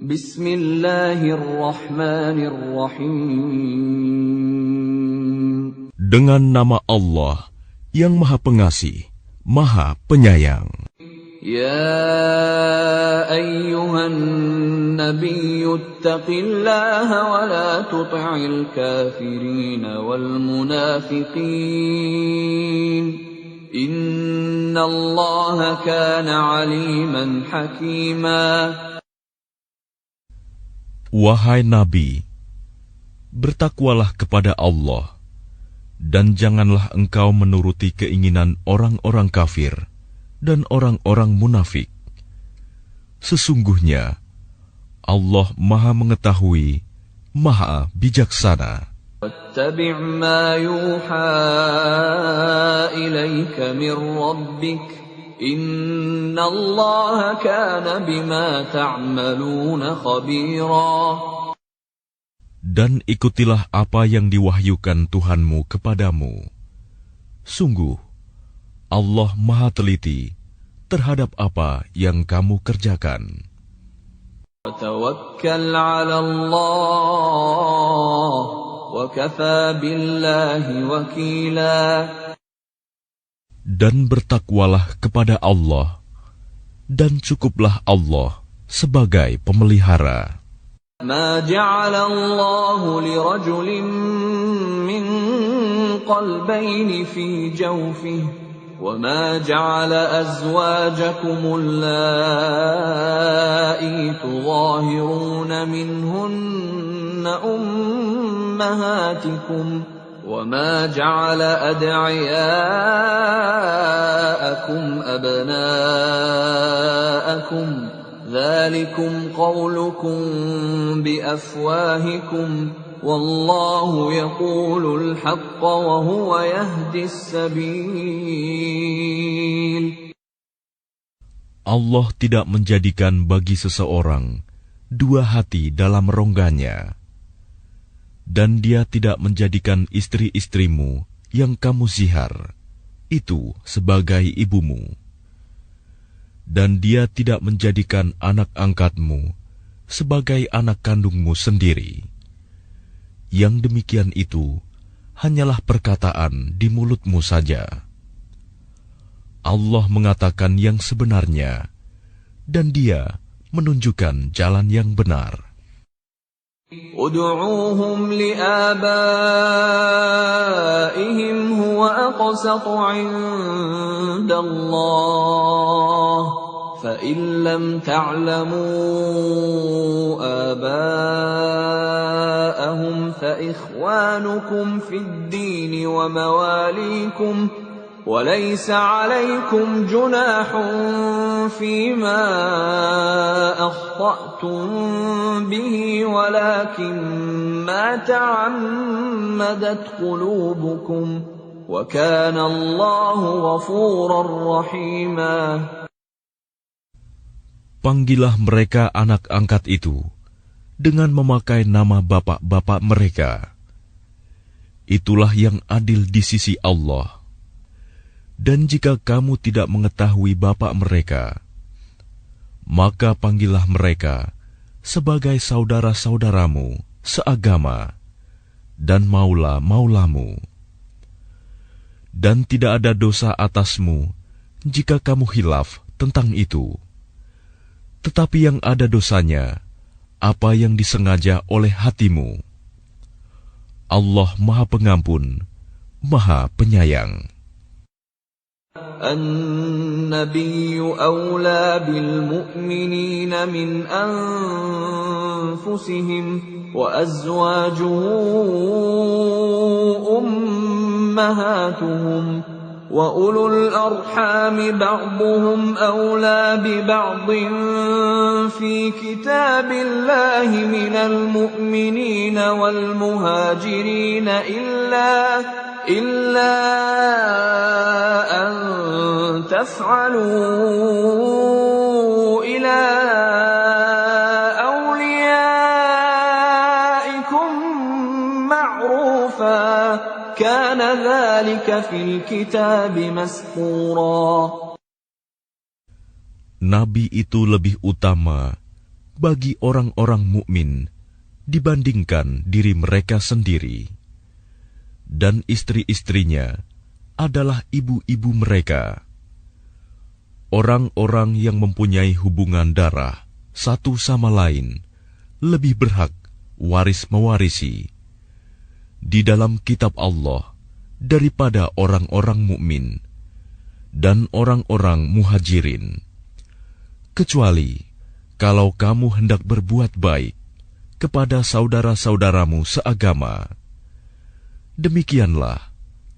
Bismillahirrahmanirrahim. Dengan nama Allah yang Maha Pengasih, Maha Penyayang. Ya ayyuhan nabiyyu ittaqillaha wa la tuti'il kafirin wal munafiqin. Innallaha kana 'aliman hakima. Wahai Nabi, bertakwalah kepada Allah, dan janganlah engkau menuruti keinginan orang-orang kafir dan orang-orang munafik. Sesungguhnya, Allah Maha Mengetahui, Maha Bijaksana. Wattabi' ma yuha ilaika min rabbik. Innallaha kana bima ta'maluna khabira. Dan ikutilah apa yang diwahyukan Tuhanmu kepadamu. Sungguh, Allah Maha Teliti terhadap apa yang kamu kerjakan. Wa tawakkal 'ala Allah wa kafa billahi wakila. Dan bertakwalah kepada Allah, dan cukuplah Allah sebagai pemelihara. Ma ja'ala Allahu li rajulin min qalbayni fi jawfihi. وَمَا جَعَلَ أَزْوَاجَكُمُ اللَّائِي تُظَاهِرُونَ مِنْهُنَّ أُمَّهَاتِكُمْ وَمَا جَعَلَ أَدْعِيَاءَكُمْ أَبْنَاءَكُمْ ذَلِكُمْ قَوْلُكُمْ بِأَفْوَاهِكُمْ وَاللَّهُ يَقُولُ الْحَقَّ وَهُوَ يَهْدِي السَّبِيلَ. Allah tidak menjadikan bagi seseorang dua hati dalam rongganya, dan Dia tidak menjadikan istri-istrimu yang kamu zihar itu sebagai ibumu, dan Dia tidak menjadikan anak angkatmu sebagai anak kandungmu sendiri. Yang demikian itu hanyalah perkataan di mulutmu saja. Allah mengatakan yang sebenarnya, dan Dia menunjukkan jalan yang benar. Ud'uuhum li'abaihim huwa aqsatu 'indallah. فَإِن لَّمْ تَعْلَمُوا آبَاءَهُمْ فَإِخْوَانُكُمْ فِي الدِّينِ وَمَوَالِيكُمْ وَلَيْسَ عَلَيْكُمْ جُنَاحٌ فِيمَا أَخْطَأْتُم بِهِ وَلَكِن مَّا تَعَمَّدَتْ قُلُوبُكُمْ وَكَانَ اللَّهُ غَفُورًا رَّحِيمًا. Panggillah mereka anak angkat itu dengan memakai nama bapak-bapak mereka. Itulah yang adil di sisi Allah. Dan jika kamu tidak mengetahui bapak mereka, maka panggillah mereka sebagai saudara-saudaramu seagama dan maula-maulamu. Dan tidak ada dosa atasmu jika kamu khilaf tentang itu. Tetapi yang ada dosanya, apa yang disengaja oleh hatimu. Allah Maha Pengampun, Maha Penyayang. An-nabiyyu awla bil mu'minina min anfusihim wa azwajuhu ummahatuhum. وَأُولُو الْأَرْحَامِ بَعْضُهُمْ أَوْلَى بِبَعْضٍ فِي كِتَابِ اللَّهِ مِنَ الْمُؤْمِنِينَ وَالْمُهَاجِرِينَ إِلَّا أَن تَفْعَلُوا إِلَى أَوْلِيَائِكُمْ مَعْرُوفًا كَانَ ذَلِكَ فِي الْكِتَابِ مَسْطُورًا. Nabi itu lebih utama bagi orang-orang mukmin dibandingkan diri mereka sendiri, dan istri-istrinya adalah ibu-ibu mereka. Orang-orang yang mempunyai hubungan darah satu sama lain lebih berhak waris-mewarisi di dalam kitab Allah daripada orang-orang mukmin dan orang-orang muhajirin, kecuali kalau kamu hendak berbuat baik kepada saudara-saudaramu seagama. Demikianlah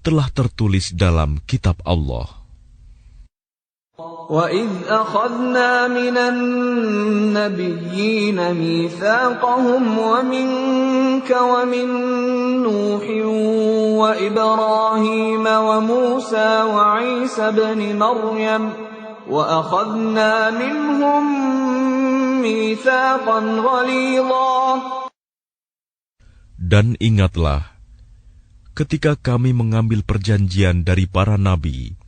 telah tertulis dalam kitab Allah. وَإِذْ أَخَذْنَا مِنَ النَّبِيِّينَ مِيثَاقَهُمْ وَمِنكَ وَمِن نُّوحٍ وَإِبْرَاهِيمَ وَمُوسَى وَعِيسَى ابْنِ مَرْيَمَ وَأَخَذْنَا مِنْهُم مِّيثَاقًا غَلِيظًا. Dan ingatlah ketika kami mengambil perjanjian dari para nabi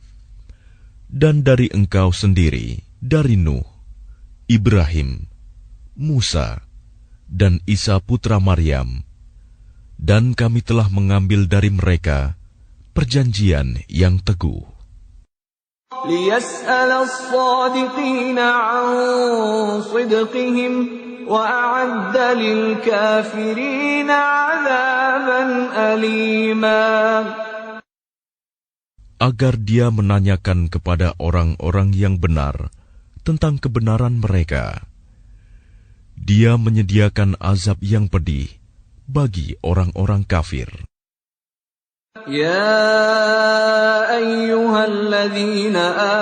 dan dari engkau sendiri, dari Nuh, Ibrahim, Musa, dan Isa putra Maryam, dan kami telah mengambil dari mereka perjanjian yang teguh. لِيَسْأَلَ الصَّادِقِينَ عَنْ صِدْقِهِمْ وَأَعَدَّ لِلْكَافِرِينَ عَذَابًا أَلِيمًا. Agar dia menanyakan kepada orang-orang yang benar tentang kebenaran mereka. Dia menyediakan azab yang pedih bagi orang-orang kafir. يَا أَيُّهَا الَّذِينَ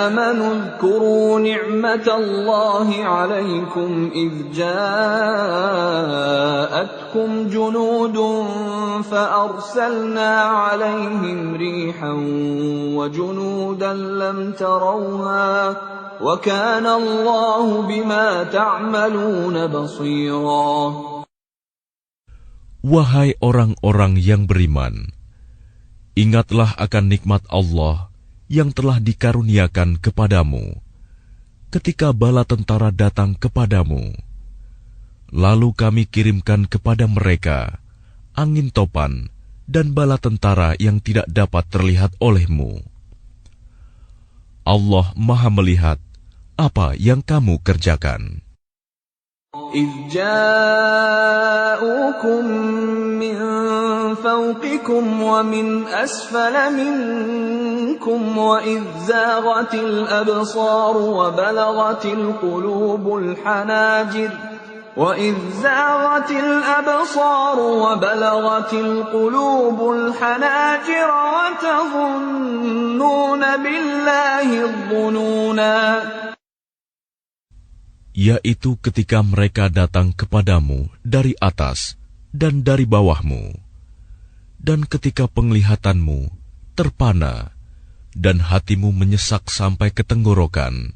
آمَنُوا اذْكُرُوا نِعْمَةَ اللَّهِ عَلَيْكُمْ إِذْ جَاءَتْكُمْ جُنُودٌ فَأَرْسَلْنَا عَلَيْهِمْ رِيحًا وَجُنُودًا لَّمْ تَرَوْهَا وَكَانَ اللَّهُ بِمَا تَعْمَلُونَ بَصِيرًا. Wahai orang-orang yang beriman, ingatlah akan nikmat Allah yang telah dikaruniakan kepadamu ketika bala tentara datang kepadamu. Lalu kami kirimkan kepada mereka angin topan dan bala tentara yang tidak dapat terlihat olehmu. Allah Maha melihat apa yang kamu kerjakan. إِذْ جَاءُوكُم مِّن فَوْقِكُمْ وَمِنْ أَسْفَلَ مِنكُمْ وَإِذْ زَاغَتِ الْأَبْصَارُ وَبَلَغَتِ الْقُلُوبُ الْحَنَاجِرَ وَتَظُنُّونَ بِاللَّهِ الظُّنُونَا. Yaitu ketika mereka datang kepadamu dari atas dan dari bawahmu, dan ketika penglihatanmu terpana dan hatimu menyesak sampai ke tenggorokan,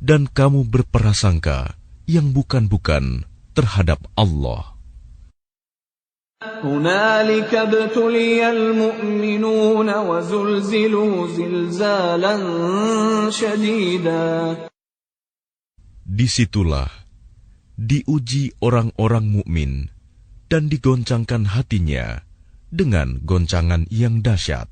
dan kamu berprasangka yang bukan-bukan terhadap Allah. هُنَالِكَ ابْتُلِيَ الْمُؤْمِنُونَ وَزُلْزِلُوا زِلْزَالًا شَدِيدًا. Disitulah diuji orang-orang mukmin dan digoncangkan hatinya dengan goncangan yang dahsyat.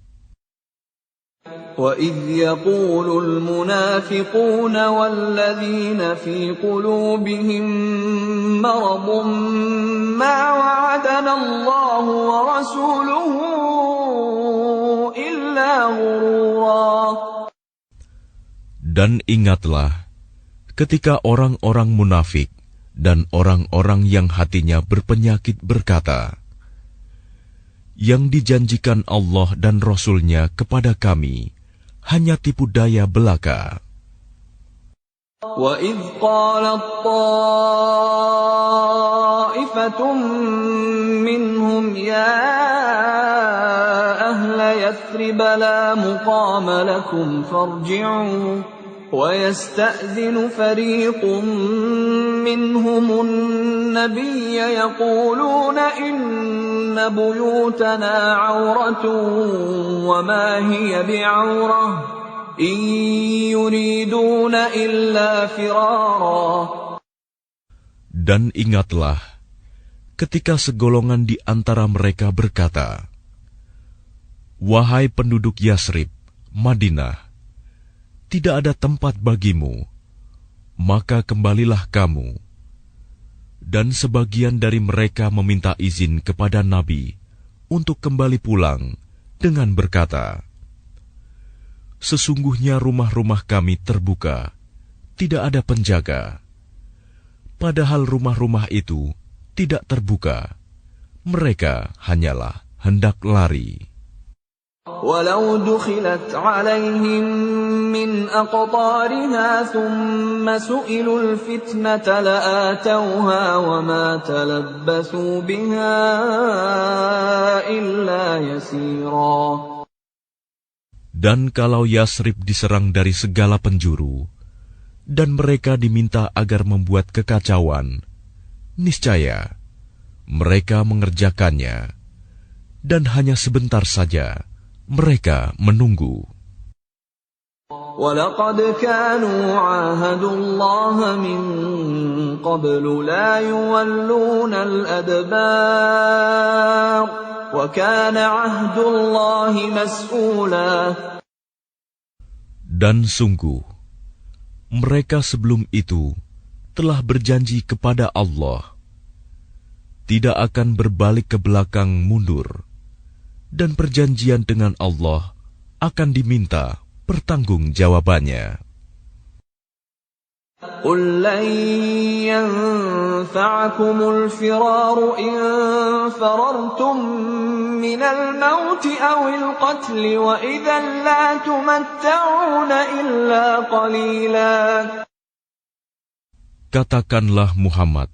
وَإِذْ يَقُولُ الْمُنَافِقُونَ وَالَّذِينَ فِي قُلُوبِهِم مَّرَضٌ مَّا وَعَدَنَا اللَّهُ وَرَسُولُهُ إِلَّا غُرُورًا. Dan ingatlah ketika orang-orang munafik dan orang-orang yang hatinya berpenyakit berkata, yang dijanjikan Allah dan Rasul-Nya kepada kami hanya tipu daya belaka. وَإِذْ قَالَتْ طَائِفَةٌ مِّنْهُمْ يَا أَهْلَ يَثْرِبَ لَا مُقَامَ لَكُمْ فَارْجِعُوا وَيَسْتَأْذِنُ فَرِيقٌ مِّنْهُمُ النَّبِيَّ يَقُولُونَ إِنَّ بُيُوتَنَا عَوْرَةٌ وَمَا هِيَ بِعَوْرَةٍ إِن يُرِيدُونَ إِلَّا فِرَارًا. Dan ingatlah ketika segolongan di antara mereka berkata, "Wahai penduduk Yasrib, Madinah, tidak ada tempat bagimu, maka kembalilah kamu." Dan sebagian dari mereka meminta izin kepada Nabi untuk kembali pulang dengan berkata, "Sesungguhnya rumah-rumah kami terbuka, tidak ada penjaga." Padahal rumah-rumah itu tidak terbuka, mereka hanyalah hendak lari. ولو دخلت عليهم من أقطارها ثم سئلوا الفتنة لآتوها وما تلبثوا بها إلا يسيرا. Dan kalau Yasrib diserang dari segala penjuru, dan mereka diminta agar membuat kekacauan, niscaya mereka mengerjakannya, dan hanya sebentar saja mereka menunggu. وَلَقَدْ كَانُوا عَاهَدُوا اللَّهَ مِنْ قَبْلُ لَا يُوَلُّونَ الْأَدْبَارَ وَكَانَ عَهْدُ اللَّهِ مَسْئُولًا. Dan sungguh, mereka sebelum itu telah berjanji kepada Allah, tidak akan berbalik ke belakang mundur, dan perjanjian dengan Allah akan diminta pertanggungjawabannya. قُلْ لَنْ يَنْفَعَكُمُ الْفِرَارُ إِنْ فَرَرْتُمْ مِنَ الْمَوْتِ أَوِ الْقَتْلِ وَإِذًا لَا تُمَتَّعُونَ إِلَّا قَلِيلًا. Katakanlah Muhammad,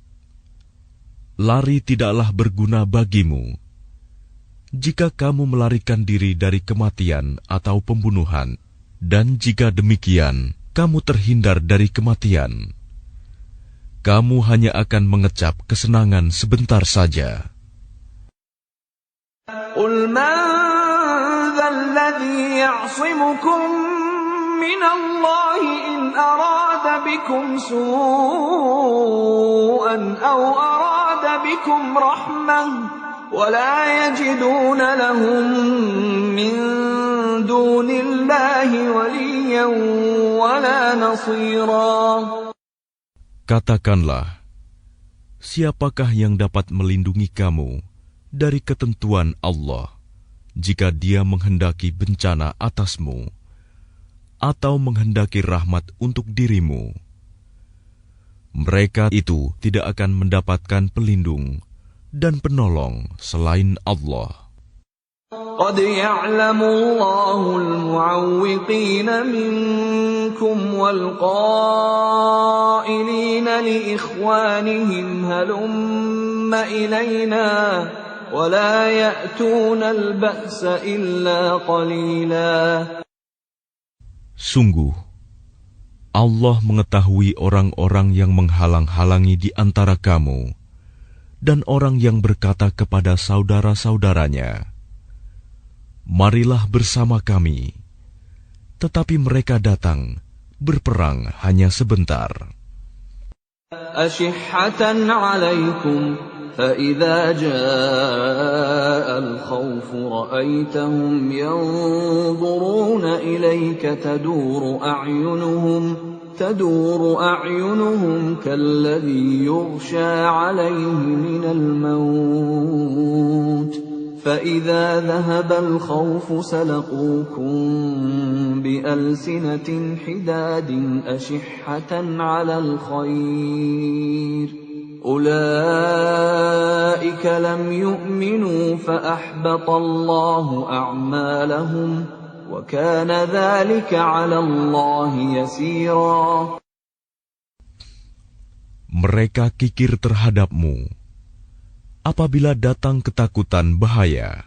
lari tidaklah berguna bagimu jika kamu melarikan diri dari kematian atau pembunuhan, dan jika demikian, kamu terhindar dari kematian. Kamu hanya akan mengecap kesenangan sebentar saja. قُلْ مَنْ ذَا الَّذِي يَعْصِمُكُمْ مِنَ اللَّهِ إِنْ أَرَادَ بِكُمْ سُوءًا أَوْ أَرَادَ بِكُمْ رَحْمَةً وَلَا يَجِدُونَ لَهُم مِّن دُونِ اللَّهِ وَلِيًّا وَلَا نَصِيرًا. Katakanlah, siapakah yang dapat melindungi kamu dari ketentuan Allah jika Dia menghendaki bencana atasmu atau menghendaki rahmat untuk dirimu? Mereka itu tidak akan mendapatkan pelindung dan penolong selain Allah. قَدْ يَعْلَمُ اللَّهُ الْمُعَوِّقِينَ مِنكُمْ وَالْقَائِلِينَ لِإِخْوَانِهِمْ هَلُمَّ إِلَيْنَا وَلَا يَأْتُونَ الْبَأْسَ إِلَّا قَلِيلًا. Sungguh, Allah mengetahui orang-orang yang menghalang-halangi di antara kamu dan orang yang berkata kepada saudara-saudaranya, "Marilah bersama kami," tetapi mereka datang berperang hanya sebentar. أَشِحَّةً عَلَيْكُمْ فَإِذَا جَاءَ الْخَوْفُ رَأَيْتَهُمْ يَنْظُرُونَ إِلَيْكَ تدور أعينهم كالذي يغشى عليه من الموت فإذا ذهب الخوف سلقوكم بألسنة حداد أشحة على الخير أولئك لم يؤمنوا فأحبط الله أعمالهم وَكَانَ ذَلِكَ عَلَى اللَّهِ يَسِيرًا. Mereka kikir terhadapmu. Apabila datang ketakutan bahaya,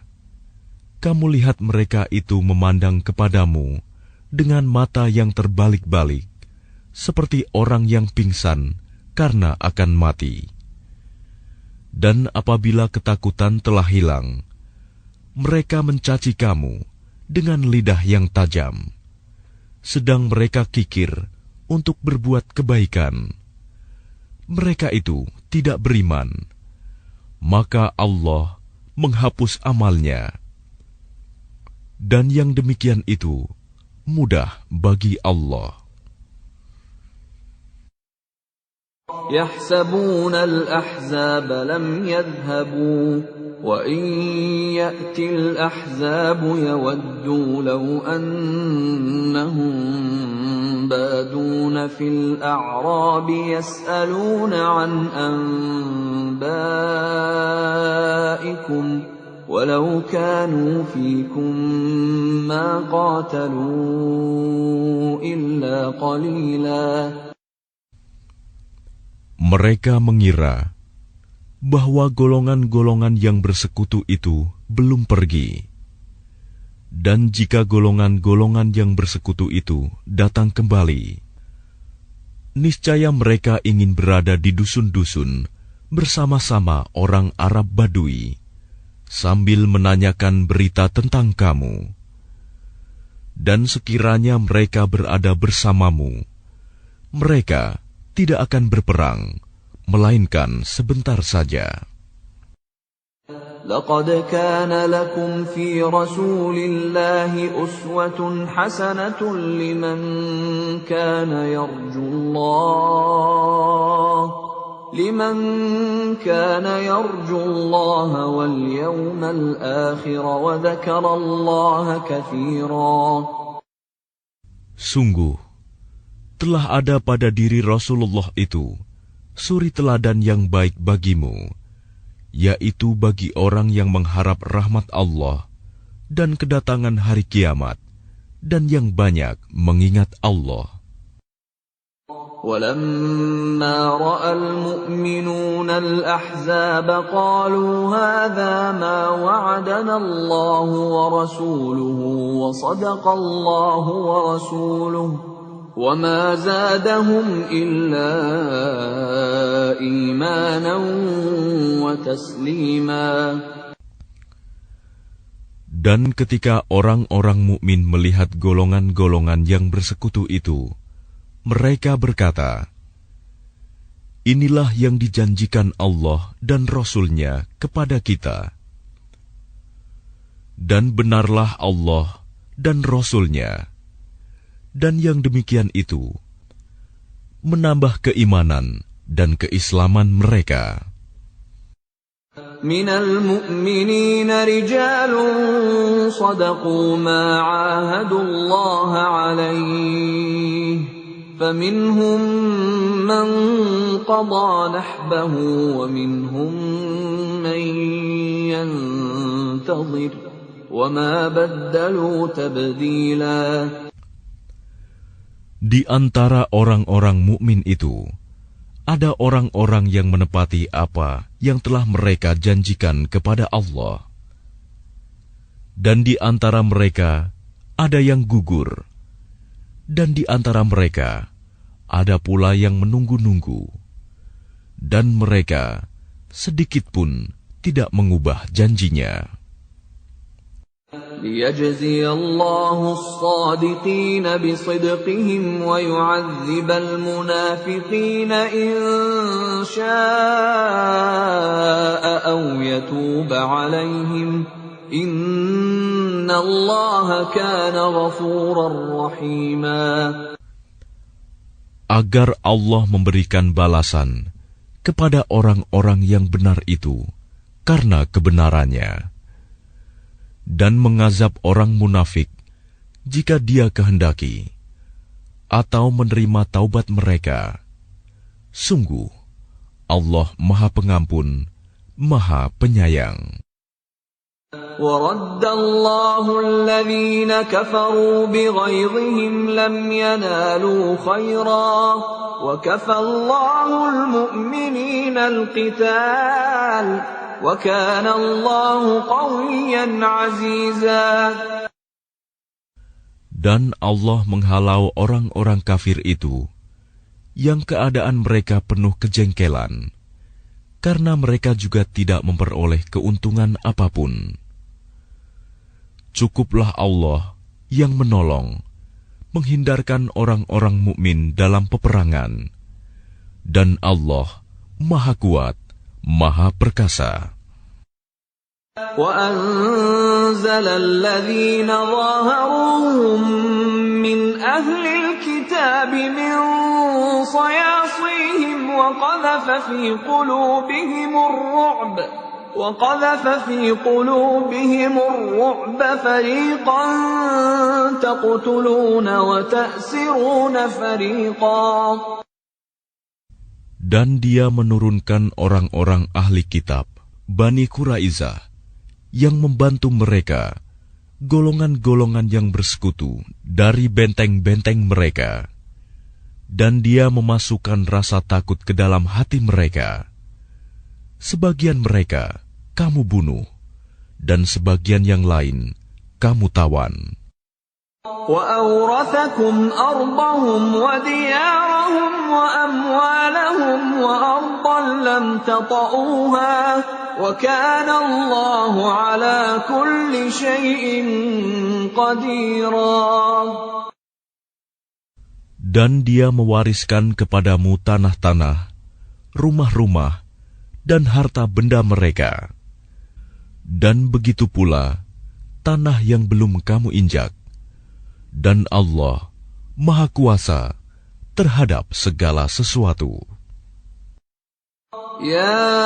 kamu lihat mereka itu memandang kepadamu dengan mata yang terbalik-balik, seperti orang yang pingsan karena akan mati. Dan apabila ketakutan telah hilang, mereka mencaci kamu dengan lidah yang tajam, sedang mereka kikir untuk berbuat kebaikan. mereka itu tidak beriman, maka Allah menghapus amalnya. Dan yang demikian itu mudah bagi Allah. يحسبون الأحزاب لم يذهبوا وإن يأتي الأحزاب يودوا لو أنهم بادون في الأعراب يسألون عن أنبائكم ولو كانوا فيكم ما قاتلوا إلا قليلا. Mereka mengira bahwa golongan-golongan yang bersekutu itu belum pergi. Dan jika golongan-golongan yang bersekutu itu datang kembali, niscaya mereka ingin berada di dusun-dusun bersama-sama orang Arab Badui, sambil menanyakan berita tentang kamu. Dan sekiranya mereka berada bersamamu, mereka tidak akan berperang, melainkan sebentar saja. لقد كان لكم في رسول الله أسوة حسنة لمن كان يرجو الله واليوم الآخر وذكر الله كثيرا. Sungguh, telah ada pada diri Rasulullah itu suri teladan yang baik bagimu, yaitu bagi orang yang mengharap rahmat Allah dan kedatangan hari kiamat, dan yang banyak mengingat Allah. وَلَمَّا رَأَى الْمُؤْمِنُونَ الْأَحْزَابَ قَالُوا هَذَا مَا وَعَدَنَا اللَّهُ وَرَسُولُهُ وَصَدَقَ اللَّهُ وَرَسُولُهُ وَمَا زَادَهُمْ إِلَّا إِيمَانًا وَتَسْلِيمًا. Dan ketika orang-orang mukmin melihat golongan-golongan yang bersekutu itu, mereka berkata, "Inilah yang dijanjikan Allah dan Rasul-Nya kepada kita." Dan benarlah Allah dan Rasul-Nya. Dan yang demikian itu menambah keimanan dan keislaman mereka. Minal mu'minina rijalun sadaqu ma 'ahadullaha 'alaihi faminhum man qada nahbahu wa minhum man yantazir wa ma baddalu tabdila. Di antara orang-orang mukmin itu, ada orang-orang yang menepati apa yang telah mereka janjikan kepada Allah. Dan di antara mereka ada yang gugur, dan di antara mereka ada pula yang menunggu-nunggu, dan mereka sedikit pun tidak mengubah janjinya. ليجزي الله الصادقين بصدقهم ويعذب المنافقين إن شاء أو يتوب عليهم إن الله كان غفورا رحيما. Agar Allah memberikan balasan kepada orang-orang yang benar itu karena kebenarannya, dan mengazab orang munafik jika Dia kehendaki, atau menerima taubat mereka. Sungguh, Allah Maha Pengampun, Maha Penyayang. وَرَدَّ اللَّهُ الَّذِينَ كَفَرُوا بِغَيظِهِمْ لَمْ يَنَالُوا خَيْرًا وَكَفَى اللَّهُ الْمُؤْمِنِينَ الْقِتَالَ وَكَانَ اللَّهُ قَوِيًّا عَزِيزًا. Dan Allah menghalau orang-orang kafir itu, yang keadaan mereka penuh kejengkelan, karena mereka juga tidak memperoleh keuntungan apapun. Cukuplah Allah yang menolong, menghindarkan orang-orang mukmin dalam peperangan, Dan Allah Maha Kuat, Maha Perkasa. وأنزل الذين ظاهروهم من أهل الكتاب من صياصيهم وقذف في قلوبهم الرعب فريقا تقتلون وتأسرون فريقا. Dan Dia menurunkan orang-orang ahli kitab, Bani Quraizah, yang membantu mereka, golongan-golongan yang bersekutu dari benteng-benteng mereka. Dan Dia memasukkan rasa takut ke dalam hati mereka. Sebagian mereka kamu bunuh, dan sebagian yang lain kamu tawan. وَأَوْرَثَكُمْ أَرْضَهُمْ وَدِيَارَهُمْ وَأَمْوَالَهُمْ وَأَرْضًا لَّمْ تَطَئُوهَا وَكَانَ اللَّهُ عَلَى كُلِّ شَيْءٍ قَدِيرًا. Dan Dia mewariskan kepadamu tanah-tanah, rumah-rumah, dan harta benda mereka. Dan begitu pula tanah yang belum kamu injak. Dan Allah Maha Kuasa terhadap segala sesuatu. يا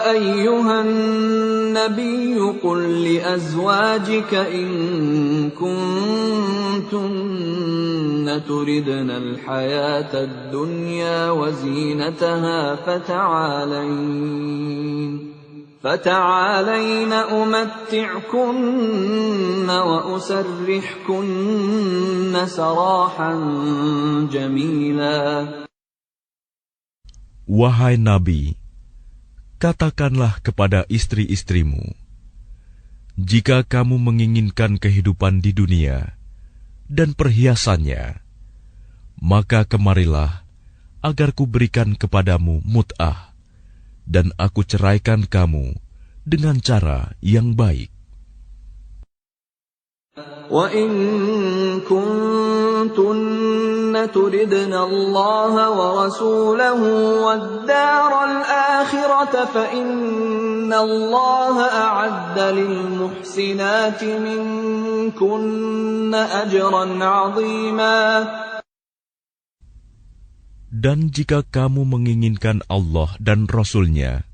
أيها النبي قل لأزواجك إن كنتن تردن الحياة الدنيا وزينتها فتعالين أمتعكن وأسرحكن سراحا جميلا. Wahai Nabi, katakanlah kepada istri-istrimu, jika kamu menginginkan kehidupan di dunia dan perhiasannya, maka kemarilah agar kuberikan kepadamu mut'ah, dan aku ceraikan kamu dengan cara yang baik. وَإِن كُنتُنَّ تُرِدْنَ اللَّهَ وَرَسُولَهُ وَالدَّارَ الْآخِرَةَ فَإِنَّ اللَّهَ أَعَدَّ لِلْمُحْسِنَاتِ مِنكُنَّ أَجْرًا عَظِيمًا. Dan jika kamu menginginkan Allah dan Rasul-Nya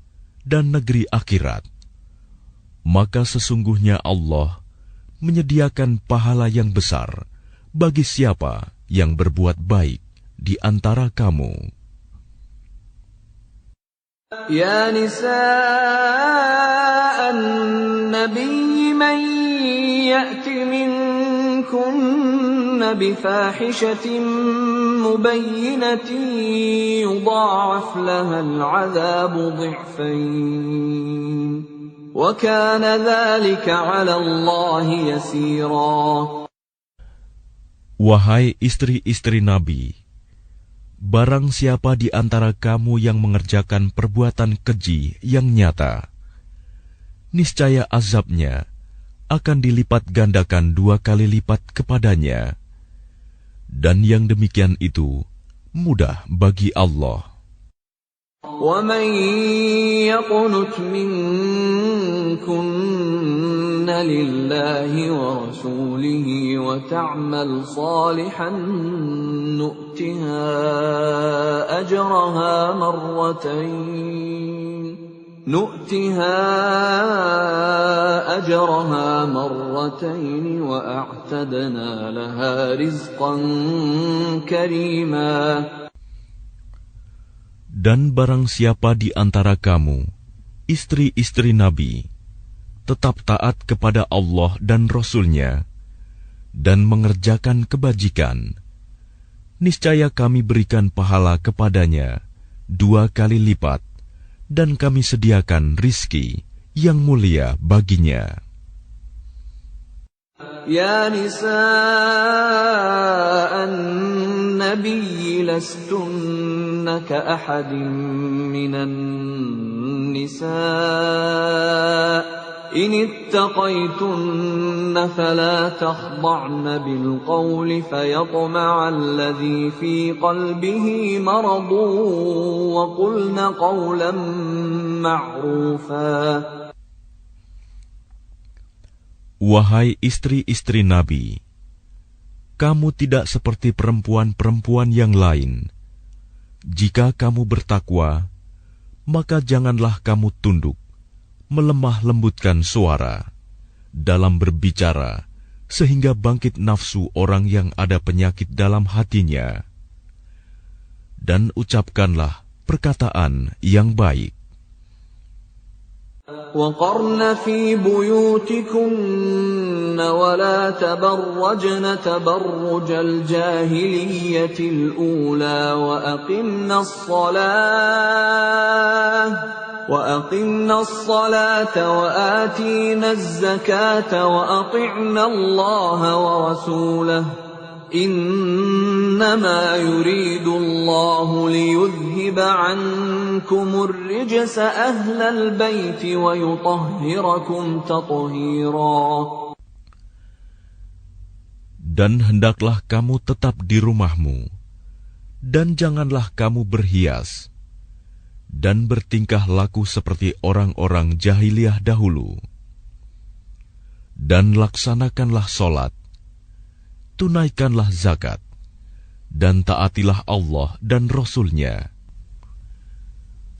dan negeri akhirat, maka sesungguhnya Allah menyediakan pahala yang besar bagi siapa yang berbuat baik di antara kamu. Ya nisa'an nabiy man ya'ti minkunna bifahishatin mubayyinatin yudha'af laha al'adhabu dhi'fayn. وَكَانَ ذَلِكَ عَلَى اللَّهِ يَسِيرًا. Wahai istri-istri Nabi, barang siapa di antara kamu yang mengerjakan perbuatan keji yang nyata, niscaya azabnya akan dilipat gandakan 2 kali lipat kepadanya. Dan yang demikian itu mudah bagi Allah. وَمَن يَقْنُتْ مِنكُنَّ لِلَّهِ وَرَسُولِهِ وَتَعْمَلْ صَالِحًا نُؤْتِهَا أَجْرَهَا مَرَّتَيْنِ وَأَعْتَدْنَا لَهَا رِزْقًا كَرِيمًا. Dan barang siapa di antara kamu, istri-istri Nabi, tetap taat kepada Allah dan Rasul-Nya, dan mengerjakan kebajikan, niscaya kami berikan pahala kepadanya 2 kali lipat, dan kami sediakan rizki yang mulia baginya. Ya nisa'an nabiyyi lastunna ka'ahadin minan nisa' in ittaqaytunna فلا تخضعن بالقول فيطمع الذي في قلبه مرض وقلن قولا معروفا. Wahai istri-istri Nabi, kamu tidak seperti perempuan-perempuan yang lain. Jika kamu bertakwa, maka janganlah kamu tunduk, melemah lembutkan suara dalam berbicara, sehingga bangkit nafsu orang yang ada penyakit dalam hatinya. Dan ucapkanlah perkataan yang baik. وَقَرْنَ فِي بُيُوتِكُنَّ وَلَا تَبَرَّجْنَ تَبَرُّجَ الْجَاهِلِيَّةِ الْأُولَى وَأَقِمْنَ الصَّلَاةَ وَآتِينَ الزَّكَاةَ وَأَطِعْنَ اللَّهَ وَرَسُولَهُ إِنَّمَا يُرِيدُ اللَّهُ لِيُذْهِبَ عَنكُمُ الرِّجْسَ أَهْلَ الْبَيْتِ وَيُطَهِّرَكُمْ تَطْهِيرًا. Dan hendaklah kamu tetap di rumahmu, dan janganlah kamu berhias, dan bertingkah laku seperti orang-orang jahiliyah dahulu. Dan laksanakanlah solat, tunaikanlah zakat, dan taatilah Allah dan Rasul-Nya.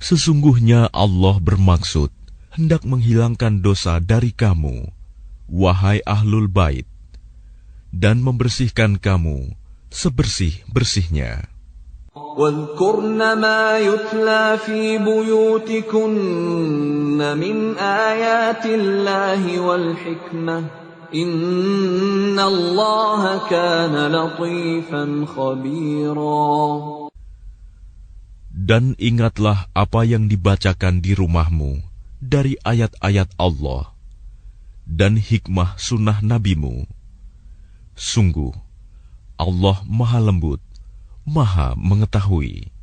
Sesungguhnya Allah bermaksud hendak menghilangkan dosa dari kamu, wahai ahlul bait, dan membersihkan kamu sebersih-bersihnya. وَاذْكُرْنَ مَا يُتْلَى فِي بُيُوتِكُنَّ مِنْ آيَاتِ اللَّهِ وَالْحِكْمَةِ إِنَّ اللَّهَ كَانَ لَطِيفًا خَبِيرًا. Dan ingatlah apa yang dibacakan di rumahmu dari ayat-ayat Allah dan hikmah sunnah nabimu. Sungguh, Allah Maha Lembut, Maha Mengetahui.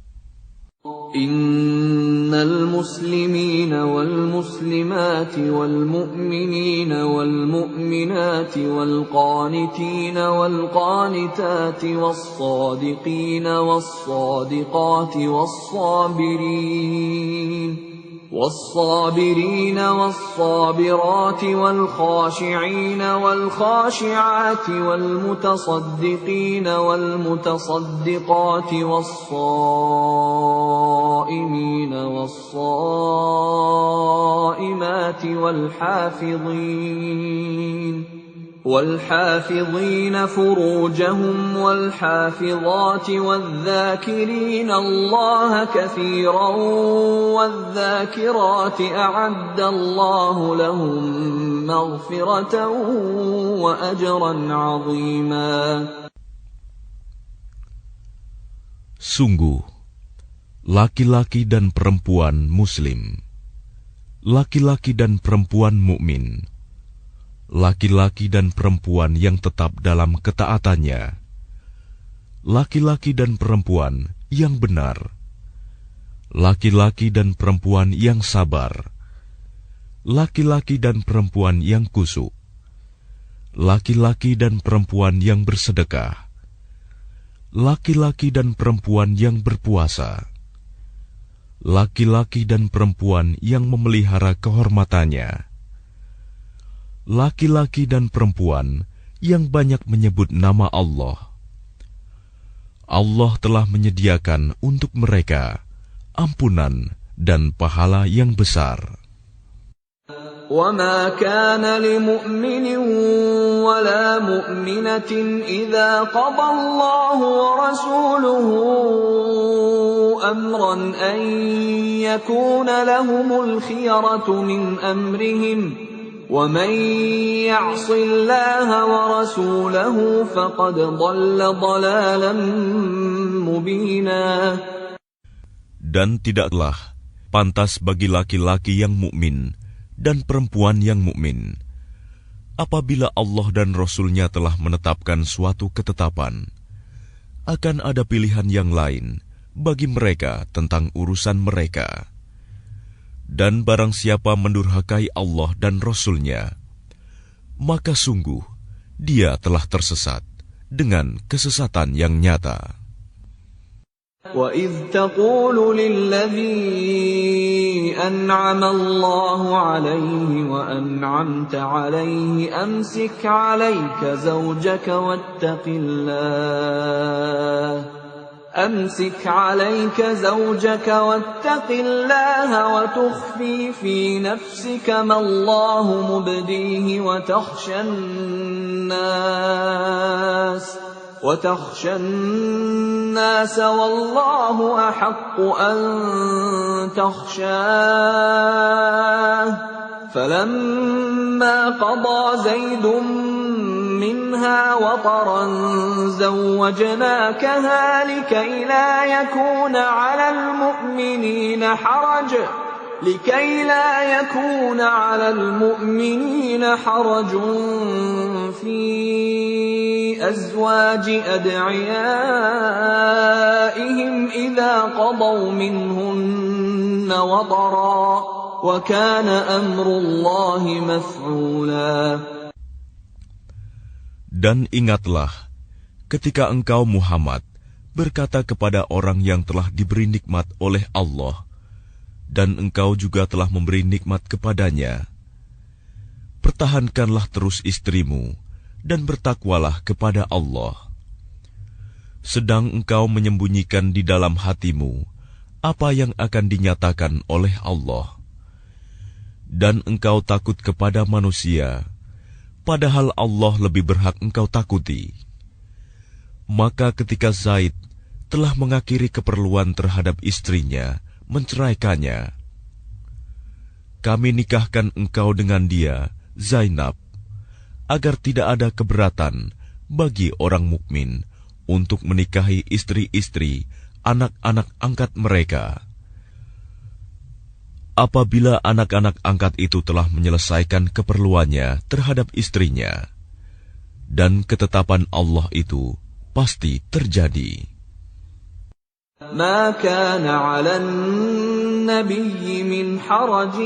إن المسلمين والمسلمات والمؤمنين والمؤمنات والقانتين والقانتات والصادقين والصادقات والصابرين والصابرات والخاشعين والخاشعات والمتصدقين والمتصدقات والصائمين والصائمات والحافظين فروجهم والحافظات والذاكرين الله كثيرا والذاكرات أعد الله لهم مغفرة وأجرا عظيما. Sungguh, laki-laki dan perempuan muslim, laki-laki dan perempuan mukmin, laki-laki dan perempuan yang tetap dalam ketaatannya, laki-laki dan perempuan yang benar, laki-laki dan perempuan yang sabar, laki-laki dan perempuan yang kusuk, laki-laki dan perempuan yang bersedekah, laki-laki dan perempuan yang berpuasa, laki-laki dan perempuan yang memelihara kehormatannya, laki-laki dan perempuan yang banyak menyebut nama Allah. Allah telah menyediakan untuk mereka ampunan dan pahala yang besar. وَمَا كَانَ لِمُؤْمِنٍ وَلَا مُؤْمِنَةٍ إِذَا قَضَى اللَّهُ وَرَسُولُهُ أَمْرًا أَن يَكُونَ لَهُمُ الْخِيَرَةُ مِنْ أَمْرِهِمْ وَمَنْ يَعْصِ اللَّهَ وَرَسُولَهُ فَقَدْ ضَلَّ ضَلَالًا مُبِينًا. Dan tidaklah pantas bagi laki-laki yang mukmin dan perempuan yang mukmin apabila Allah dan Rasul-Nya telah menetapkan suatu ketetapan, akan ada pilihan yang lain bagi mereka tentang urusan mereka. Dan barang siapa mendurhakai Allah dan Rasul-Nya, maka sungguh dia telah tersesat dengan kesesatan yang nyata. وَإِذْ تَقُولُ لِلَّذِي أَنْعَمَ اللَّهُ عَلَيْهِ وَأَنْعَمْتَ عَلَيْهِ أَمْسِكْ عَلَيْكَ زَوْجَكَ وَاتَّقِ اللَّهَ وَتُخْفِي فِي نَفْسِكَ مَا اللَّهُ مُبْدِيهِ وتخشى الناس والله أحق أن تخشاه فلما قضى زيد منها وطرا زوجناكها لكي لا يكون على المؤمنين حرج في أزواج أدعيائهم إذا قضوا منهن وطرا وكان أمر الله مفعولا. Dan ingatlah ketika engkau Muhammad berkata kepada orang yang telah diberi nikmat oleh Allah, dan engkau juga telah memberi nikmat kepadanya, pertahankanlah terus istrimu dan bertakwalah kepada Allah. Sedang engkau menyembunyikan di dalam hatimu apa yang akan dinyatakan oleh Allah, dan engkau takut kepada manusia, padahal Allah lebih berhak engkau takuti. Maka ketika Zaid telah mengakhiri keperluan terhadap istrinya, menceraikannya, kami nikahkan engkau dengan dia, Zainab, agar tidak ada keberatan bagi orang mukmin untuk menikahi istri-istri anak-anak angkat mereka. Apabila anak-anak angkat itu telah menyelesaikan keperluannya terhadap istrinya, dan ketetapan Allah itu pasti terjadi. ما كان على النبي من حرج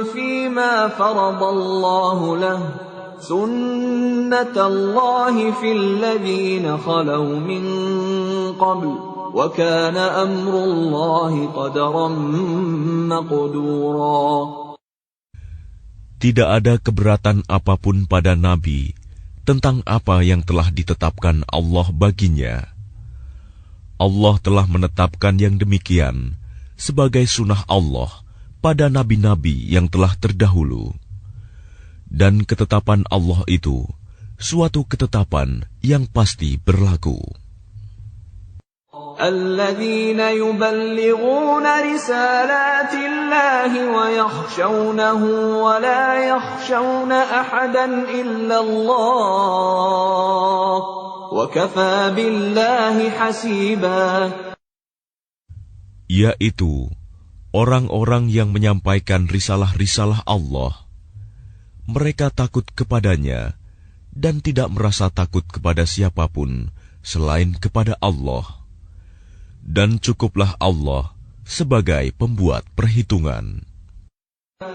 فيما فرض الله له سنة الله في الذين خلوا من قبل وكان أمر الله قدرا مقدورا. Tidak ada keberatan apapun pada Nabi tentang apa yang telah ditetapkan Allah baginya. Allah telah menetapkan yang demikian sebagai sunnah Allah pada nabi-nabi yang telah terdahulu. Dan ketetapan Allah itu suatu ketetapan yang pasti berlaku. الذين يبلغون رسالات الله ويخشونه ولا يخشون أحدا إلا الله وكفى بالله حسيبا. Yaitu orang-orang yang menyampaikan risalah-risalah Allah. Mereka takut kepadanya dan tidak merasa takut kepada siapapun selain kepada Allah. Dan cukuplah Allah sebagai pembuat perhitungan.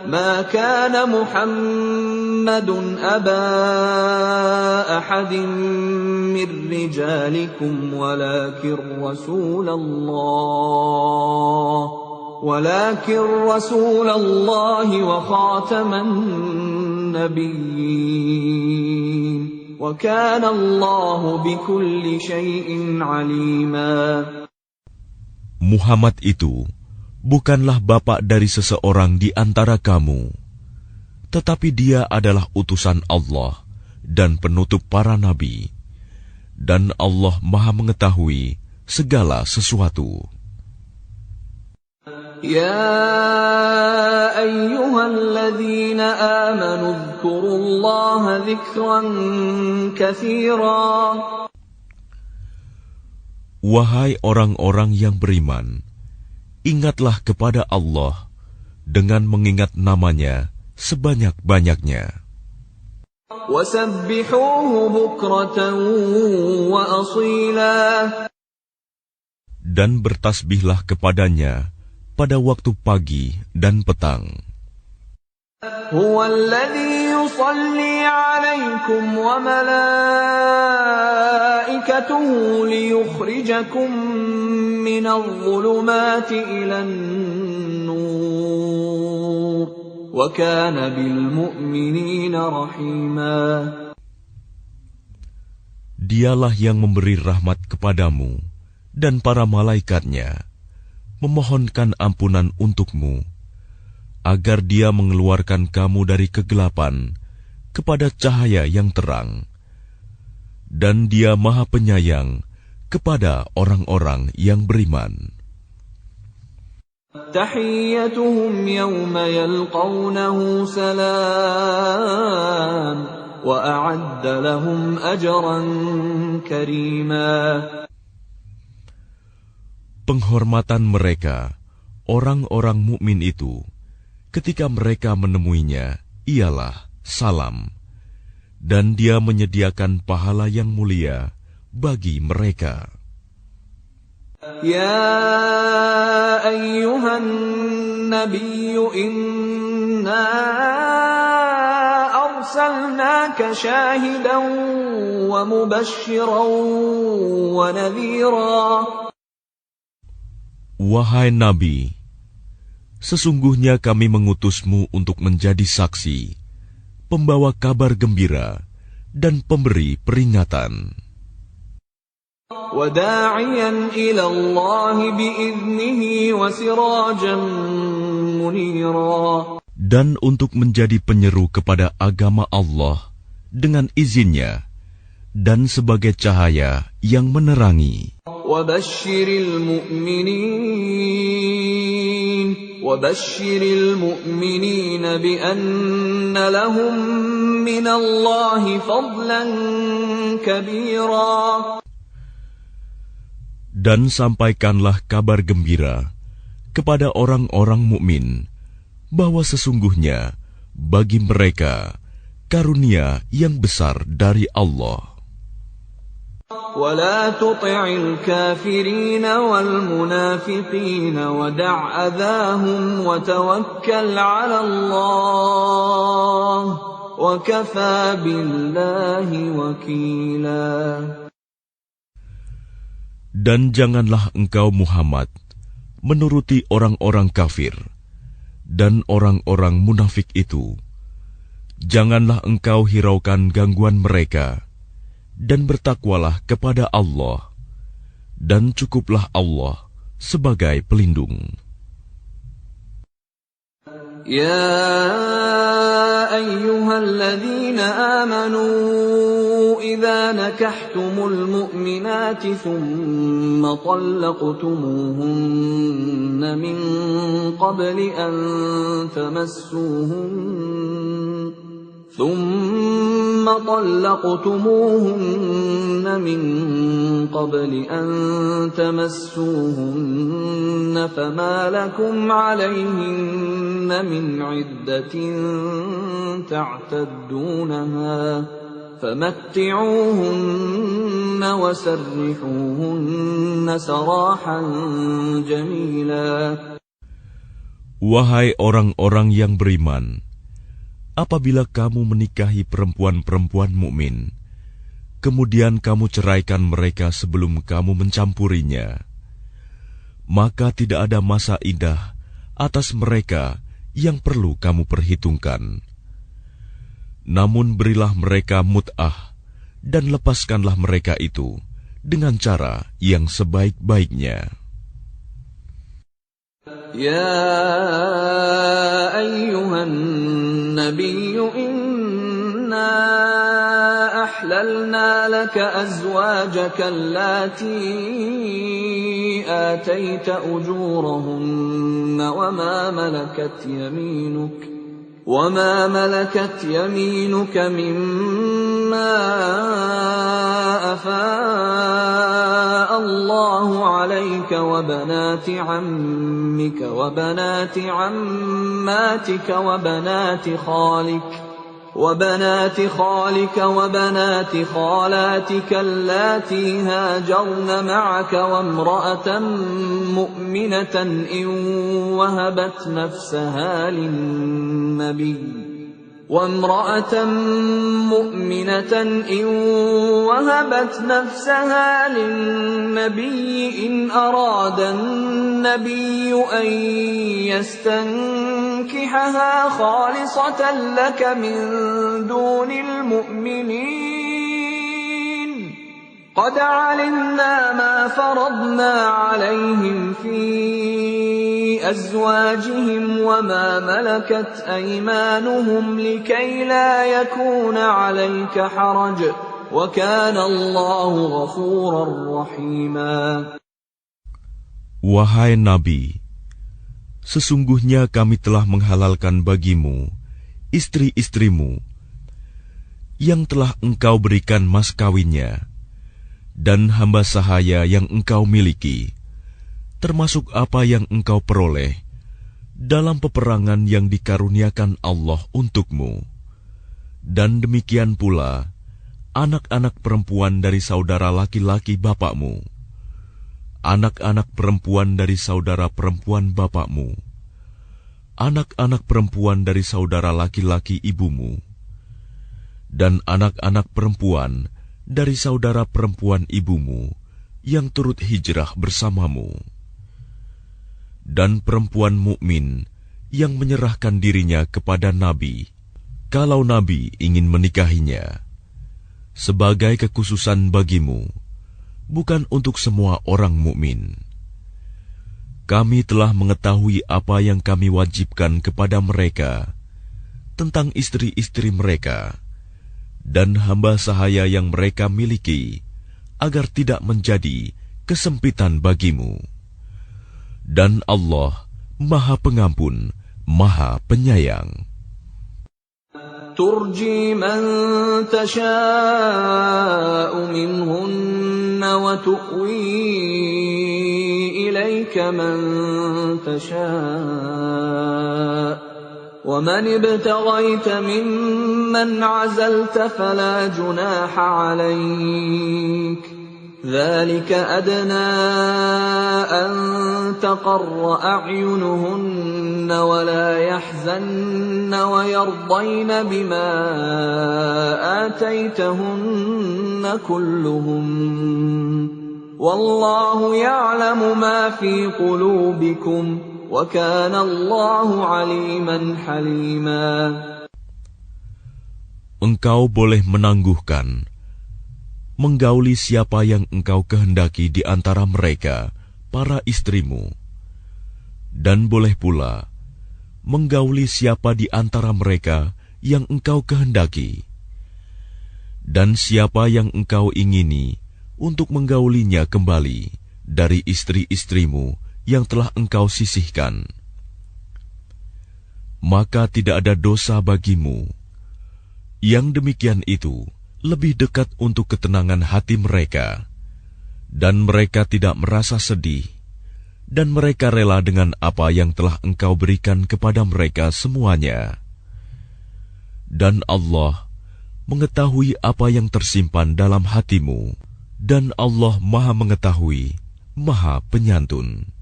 ما كان محمد أبا أحد من رجالكم ولكن رسول الله وخاتم النبيين وكان الله بكل شيء عليما. Muhammad itu bukanlah bapak dari seseorang di antara kamu, tetapi dia adalah utusan Allah dan penutup para nabi, dan Allah Maha mengetahui segala sesuatu. يا أيها الذين آمنوا اذكروا الله ذكرا كثيرا. Wahai orang-orang yang beriman, ingatlah kepada Allah dengan mengingat namanya sebanyak-banyaknya. وَسَبِّحُوهُ بُكْرَةً وَأَصِيلًا. Dan bertasbihlah kepadanya pada waktu pagi dan petang. هو الذي يصلي عليكم وملائكته ليخرجكم من الظلمات إلى النور وكان بالمؤمنين رحيما. Dialah yang memberi rahmat kepadamu dan para malaikatnya, memohonkan ampunan untukmu, agar Dia mengeluarkan kamu dari kegelapan kepada cahaya yang terang. Dan Dia Maha Penyayang kepada orang-orang yang beriman. Tahiyyatuhum yawma yalqawnahu salam wa a'adda lahum ajran karima. Penghormatan mereka, orang-orang mukmin itu, ketika mereka menemuinya, ialah salam, dan Dia menyediakan pahala yang mulia bagi mereka. Ya ayyuhan nabiyyu inna arsalnaka syahidan wa mubasysyiran wa nadhira. Wahai Nabi, sesungguhnya kami mengutusmu untuk menjadi saksi, pembawa kabar gembira, dan pemberi peringatan. وَدَاعِيًا إِلَى اللَّهِ بِإِذْنِهِ وَسِرَاجًا مُنِيرًا. Dan untuk menjadi penyeru kepada agama Allah dengan izinnya, dan sebagai cahaya yang menerangi. وَبَشِّرِ الْمُؤْمِنِينَ بِأَنَّ لَهُم مِّنَ اللَّهِ فَضْلًا كَبِيرًا. Dan sampaikanlah kabar gembira kepada orang-orang mukmin bahwa sesungguhnya bagi mereka karunia yang besar dari Allah. وَلَا تُطِعِ الْكَافِرِينَ وَالْمُنَافِقِينَ وَدَعْ أَذَاهُمْ وَتَوَكَّلْ عَلَى اللَّهِ وَكَفَى بِاللَّهِ وَكِيلًا. Dan janganlah engkau Muhammad menuruti orang-orang kafir dan orang-orang munafik itu. Janganlah engkau hiraukan gangguan mereka, dan bertakwalah kepada Allah, dan cukuplah Allah sebagai pelindung. يا أيها الذين آمنوا إذا نكحتم المؤمنات ثم طلقتموهن من قبل أن تمسوهن فما لكم عليهن من عدة تعتدونها فمتعوهن وسرحوهن سراحا جميلا. Wahai orang-orang yang beriman, apabila kamu menikahi perempuan-perempuan mukmin, kemudian kamu ceraikan mereka sebelum kamu mencampurinya, maka tidak ada masa iddah atas mereka yang perlu kamu perhitungkan. Namun berilah mereka mut'ah dan lepaskanlah mereka itu dengan cara yang sebaik-baiknya. يا أيها النبي إنا أحللنا لك أزواجك اللاتي آتيت أجورهن وما ملكت يمينك مما أفاء الله عليك وبنات عمك وبنات عماتك وبنات خالك وبنات خالك وبنات خالاتك اللاتي هاجرن معك وامرأة مؤمنة إن وهبت نفسها للنبي إن أراد النبي أن يستنكحها خالصة لك من دون المؤمنين قد علمنا ما فرضنا عليهم في أزواجهم وما ملكت أيمانهم لكي لا يكون عليك حرج وكان الله غفورا رحيما. Wahai Nabi, sesungguhnya kami telah menghalalkan bagimu istri-istrimu yang telah engkau berikan mas kawinnya dan hamba sahaya yang engkau miliki, termasuk apa yang engkau peroleh dalam peperangan yang dikaruniakan Allah untukmu, dan demikian pula anak-anak perempuan dari saudara laki-laki bapakmu, anak-anak perempuan dari saudara perempuan bapakmu, anak-anak perempuan dari saudara laki-laki ibumu, dan anak-anak perempuan dari saudara perempuan ibumu yang turut hijrah bersamamu, dan perempuan mukmin yang menyerahkan dirinya kepada Nabi, kalau Nabi ingin menikahinya, sebagai kekhususan bagimu, bukan untuk semua orang mukmin. Kami telah mengetahui apa yang kami wajibkan kepada mereka tentang istri-istri mereka dan hamba sahaya yang mereka miliki, agar tidak menjadi kesempitan bagimu. Dan Allah Maha Pengampun, Maha Penyayang. ترجي من تشاء منهن وتؤوي إليك من تشاء ومن ابتغيت ممن عزلت فلا جناح عليك ذلك أدنى أن تقر أعينهن ولا يحزن ويرضين بما آتيتهن كلهم والله يعلم ما في قلوبكم وكان الله عليما حليما. Engkau boleh menangguhkan, menggauli siapa yang engkau kehendaki di antara mereka, para istrimu, dan boleh pula menggauli siapa di antara mereka yang engkau kehendaki, dan siapa yang engkau ingini untuk menggaulinya kembali dari istri-istrimu yang telah engkau sisihkan. Maka tidak ada dosa bagimu. Yang demikian itu lebih dekat untuk ketenangan hati mereka, dan mereka tidak merasa sedih, dan mereka rela dengan apa yang telah engkau berikan kepada mereka semuanya. Dan Allah mengetahui apa yang tersimpan dalam hatimu, dan Allah Maha Mengetahui, Maha Penyantun.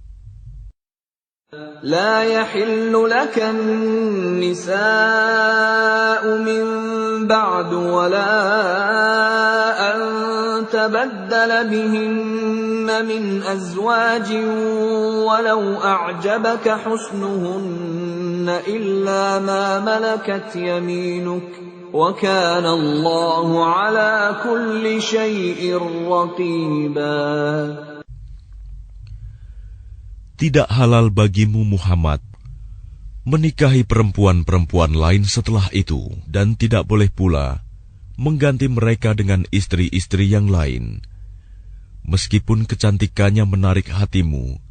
لا يحل لك النساء من بعد ولا أن تبدل بهن من أزواج ولو أعجبك حسنهن إلا ما ملكت يمينك وكان الله على كل شيء رقيبا. Tidak halal bagimu Muhammad menikahi perempuan-perempuan lain setelah itu, dan tidak boleh pula mengganti mereka dengan istri-istri yang lain, meskipun kecantikannya menarik hatimu,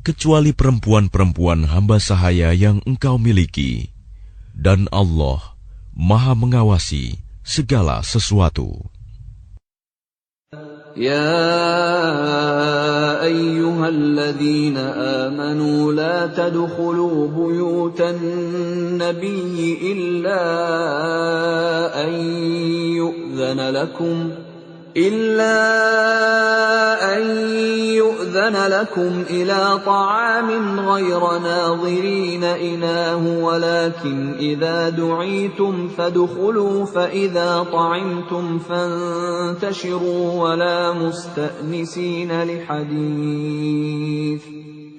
kecuali perempuan-perempuan hamba sahaya yang engkau miliki, dan Allah Maha Mengawasi segala sesuatu. يا أيها الذين آمنوا لا تدخلوا بيوت النبي إلا أن يؤذن لكم إلى طعام غير ناظرين إناه ولكن إذا دعيتم فادخلوا فإذا طعمتم فانتشروا ولا مستأنسين لحديث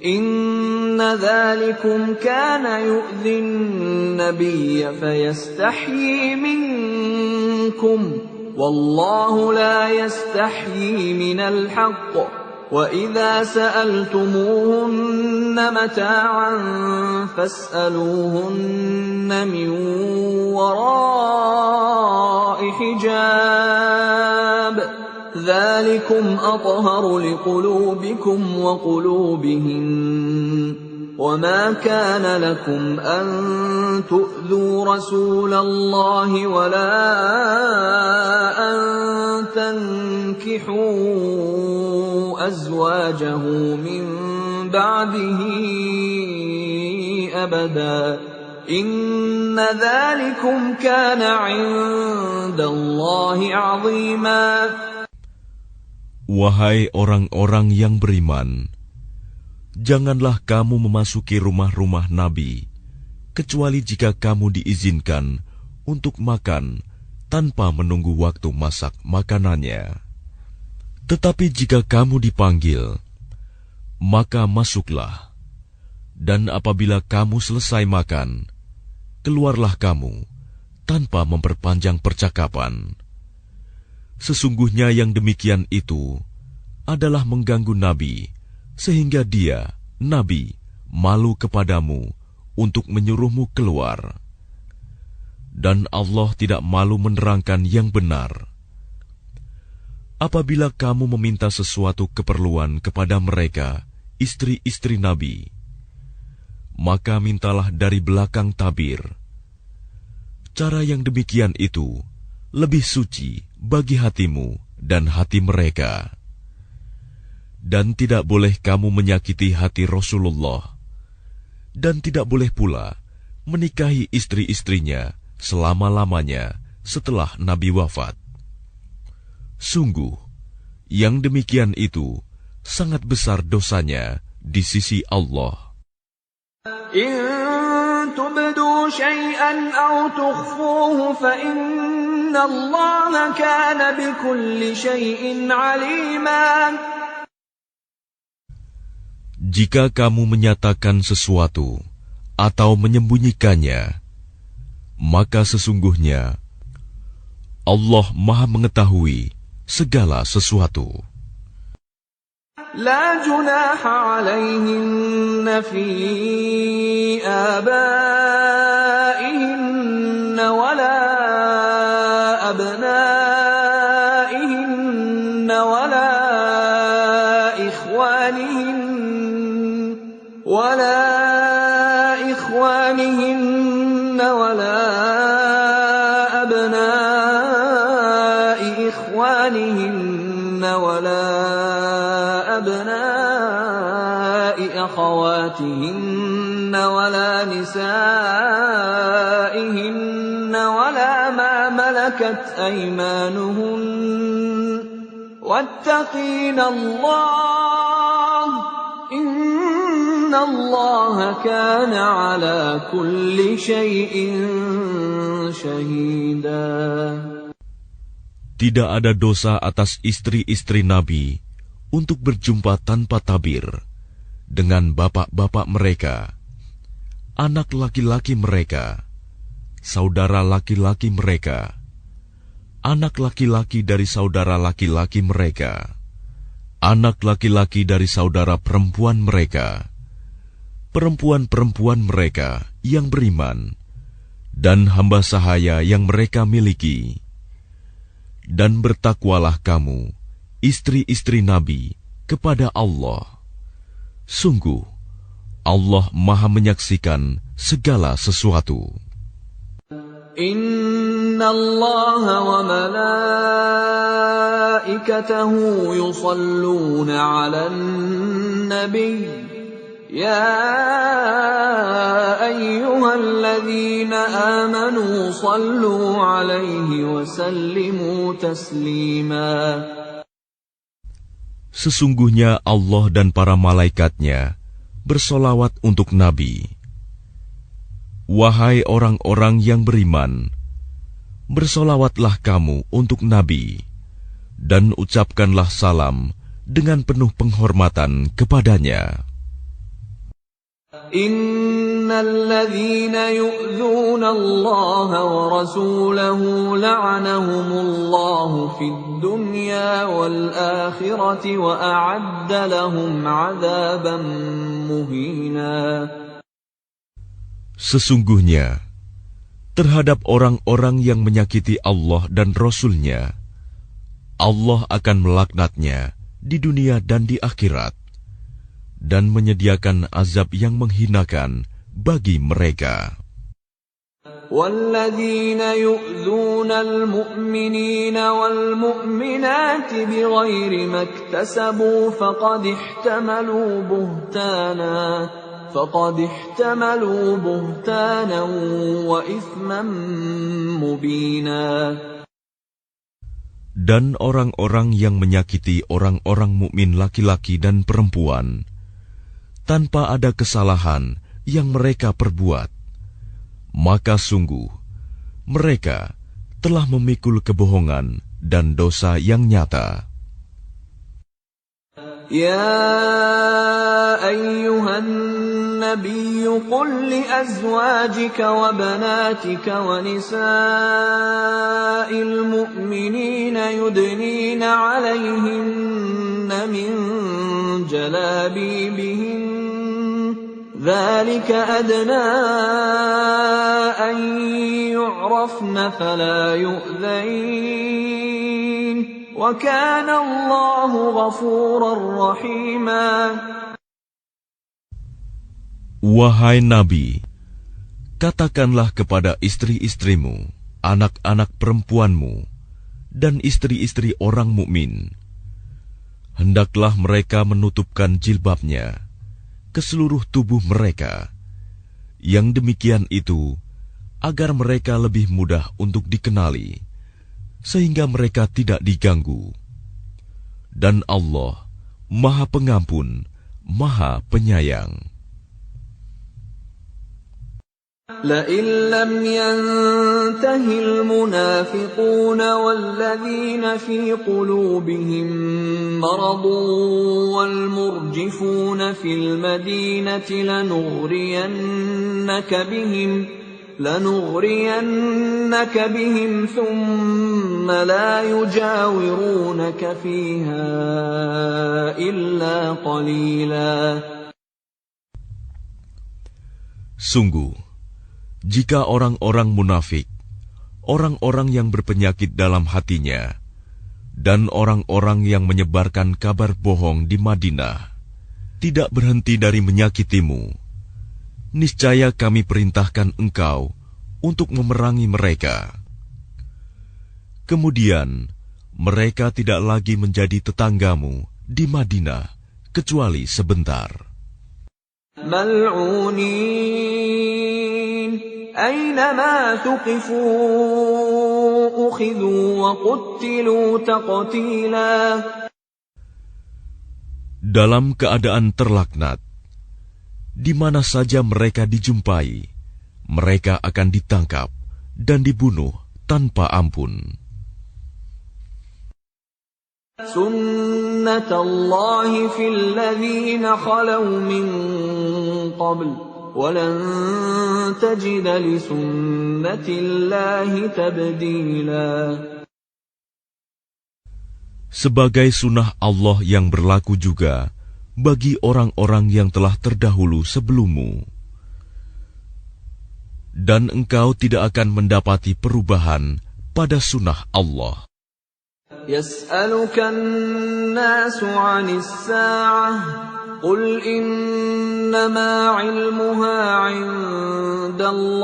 إن ذلكم كان يؤذي النبي فيستحيي منكم والله لا يستحيي من الحق وإذا سألتموهن متاعا فاسألوهن من وراء حجاب ذلكم أطهر لقلوبكم وقلوبهن وما كان لكم أن تؤذوا رسول الله ولا أن تنكحوا أزواجه من بعده أبدا إن ذلكم كان عند الله عظيما. Wahai orang-orang yang beriman, janganlah kamu memasuki rumah-rumah Nabi, kecuali jika kamu diizinkan untuk makan tanpa menunggu waktu masak makanannya. Tetapi jika kamu dipanggil, maka masuklah. Dan apabila kamu selesai makan, keluarlah kamu tanpa memperpanjang percakapan. Sesungguhnya yang demikian itu adalah mengganggu Nabi, sehingga dia, Nabi, malu kepadamu untuk menyuruhmu keluar. Dan Allah tidak malu menerangkan yang benar. Apabila kamu meminta sesuatu keperluan kepada mereka, istri-istri Nabi, maka mintalah dari belakang tabir. Cara yang demikian itu lebih suci bagi hatimu dan hati mereka. Dan tidak boleh kamu menyakiti hati Rasulullah, dan tidak boleh pula menikahi istri-istrinya selama-lamanya setelah Nabi wafat. Sungguh, yang demikian itu sangat besar dosanya di sisi Allah. إن تبدوا شيئا أو تخفوه فإن الله كان بكل شيء عليما. Jika kamu menyatakan sesuatu atau menyembunyikannya, maka sesungguhnya Allah Maha mengetahui segala sesuatu. لا جناح عليهن في آبائهن ولا أبنائهن ولا إخوانهن ولا أبناء إخوانهن ولا أبناء أخواتهن ولا نسائهن ولا ما ملكت أيمانهن واتقين الله إن الله كان على كل شيء شهيدا. Tidak ada dosa atas istri-istri Nabi untuk berjumpa tanpa tabir dengan bapak-bapak mereka, anak laki-laki mereka, saudara laki-laki mereka, anak laki-laki dari saudara laki-laki mereka, anak laki-laki dari saudara perempuan mereka, perempuan-perempuan mereka yang beriman, dan hamba sahaya yang mereka miliki. Dan bertakwalah kamu, istri-istri Nabi, kepada Allah. Sungguh, Allah Maha menyaksikan segala sesuatu. إن الله وملائكته يصلون على النبي يا أيها الذين آمنوا صلوا عليه وسلموا تسليما. Sesungguhnya Allah dan para malaikatnya bersolawat untuk Nabi. Wahai orang-orang yang beriman, bersolawatlah kamu untuk Nabi, dan ucapkanlah salam dengan penuh penghormatan kepadanya. Innalladzina yu'dzuna Allah wa rasulahu la'anahumullahu fid dunya wal akhirati wa a'adda lahum 'adzaban muhina. Sesungguhnya, terhadap orang-orang yang menyakiti Allah dan Rasul-Nya, Allah akan melaknatnya di dunia dan di akhirat, dan menyediakan azab yang menghinakan bagi mereka. وَالَّذِينَ يُؤْذُونَ الْمُؤْمِنِينَ وَالْمُؤْمِنَاتِ بِغَيْرِ مَا اكْتَسَبُوا فَقَدِ احْتَمَلُوا بُهْتَانًا وَإِثْمًا مُبِينًا. Dan orang-orang yang menyakiti orang-orang mukmin laki-laki dan perempuan tanpa ada kesalahan yang mereka perbuat, maka sungguh mereka telah memikul kebohongan dan dosa yang nyata. Ya ayyuhan nabiyyu qul li azwajika wa banatika wa nisa'il mu'minina yudnina 'alayhinna min jalabibihin ذلك أدنى أن يعرفن فلا يؤذين وكان الله غفورا رحيما. Wahai Nabi, katakanlah kepada istri-istrimu, anak-anak perempuanmu, dan istri-istri orang mukmin, hendaklah mereka menutupkan jilbabnya ke seluruh tubuh mereka. Yang demikian itu agar mereka lebih mudah untuk dikenali, sehingga mereka tidak diganggu. Dan Allah Maha Pengampun, Maha Penyayang. لئن لم ينته المنافقون والذين في قلوبهم مرض والمرجفون في المدينة لنغرينك بهم ثم لا يجاورونك فيها إلا قليلا. Sungguh, jika orang-orang munafik, orang-orang yang berpenyakit dalam hatinya, dan orang-orang yang menyebarkan kabar bohong di Madinah, tidak berhenti dari menyakitimu, niscaya kami perintahkan engkau untuk memerangi mereka. Kemudian, mereka tidak lagi menjadi tetanggamu di Madinah, kecuali sebentar. Mal'unin أينما ثقفوا أخذوا وقتلوا تقتيلا. Dalam keadaan terlaknat, di mana saja mereka dijumpai, mereka akan ditangkap dan dibunuh tanpa ampun. Sunnatullahi fil ladzina khalaw min qabl وَلَن تَجِدَ لِسُنَّةِ اللَّهِ تَبْدِيلًا. Sebagai sunnah Allah yang berlaku juga bagi orang-orang yang telah terdahulu sebelummu. Dan engkau tidak akan mendapati perubahan pada sunnah Allah. Yas'alukan nasu 'anis sa'ah Qul innama 'ilmuha 'indallah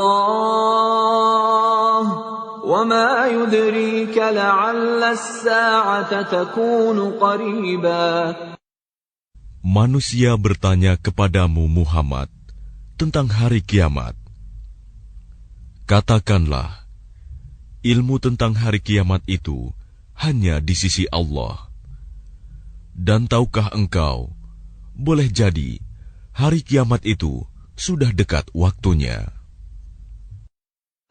وَمَا يُدْرِيكَ لَعَلَّ السَّاعَةَ تَكُونُ قَرِيبًا. Manusia bertanya kepadamu Muhammad tentang hari kiamat. Katakanlah, ilmu tentang hari kiamat itu hanya di sisi Allah. Dan tahukah engkau, boleh jadi hari kiamat itu sudah dekat waktunya.